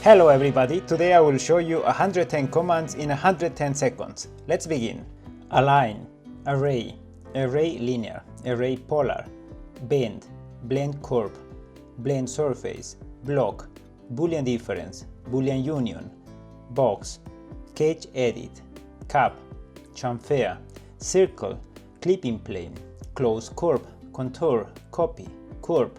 Hello everybody, today I will show you 110 commands in 110 seconds. Let's begin. Align, Array, ArrayLinear, ArrayPolar, Bend, BlendCurve, BlendSrf, Block, BooleanDifference, BooleanUnion, Box, CageEdit, Cap, Chamfer, Circle, ClippingPlane, CloseCrv, Contour, Copy, Curve,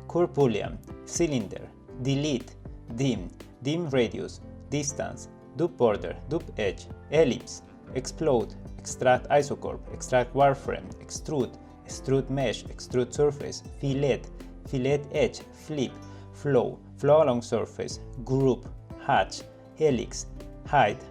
CurveBoolean, Cylinder, Delete, Dim, DimRadius, Distance, DupBorder, DupEdge, Ellipse, Explode, ExtractIsocurve, ExtractWireFrame, Extrude, ExtrudeMesh, ExtrudeSrf, Fillet, FilletEdge, Flip, Flow, FlowAlongSrf, Group, Hatch, Helix, Hide,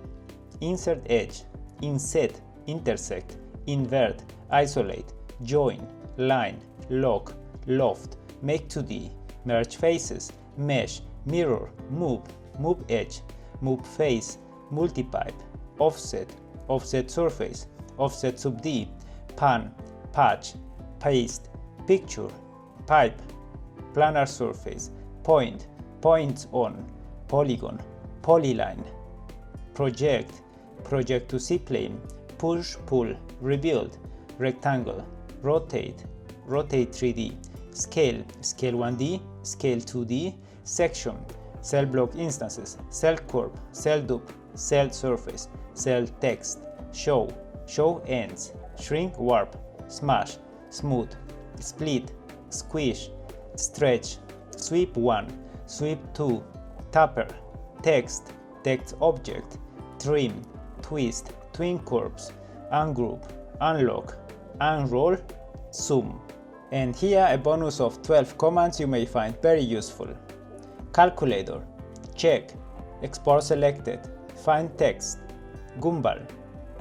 InsertEdge, Inset, Intersect, Invert, Isolate, Join, Line, Lock, Loft, Make 2D, MergeFaces, Mesh, Mirror, Move, Move Edge, Move Face, Multipipe, Offset, Offset Surface, Offset Sub D, Pan, Patch, Paste, Picture, Pipe, Planar Surface, Point, Points on, Polygon, Polyline, Project, Project to C-plane, Push, Pull, Rebuild, Rectangle, Rotate, Rotate 3D, Scale, Scale 1D, Scale 2D, Section, Cell Block Instances, Cell Curve, Cell Dupe, Cell Surface, Cell Text, Show, Show Ends, Shrink Warp, Smash, Smooth, Split, Squish, Stretch, Sweep 1, Sweep 2, Tapper, Text, Text Object, Trim, Twist, Twin Curves, Ungroup, Unlock, Unroll, Zoom. And here a bonus of 12 commands you may find very useful. Calculator, Check, Export Selected, Find Text, Gumball,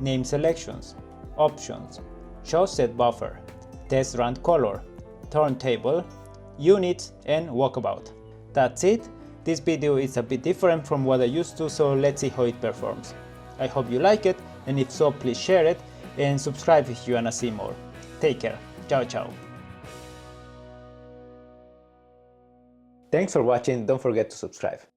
Name Selections, Options, Show Set Buffer, Test Run Color, Turntable, Units, and Walkabout. That's it. This video is a bit different from what I used to, so let's see how it performs. I hope you like it, and if so, please share it and subscribe if you wanna see more. Take care. Ciao ciao. Thanks for watching, don't forget to subscribe.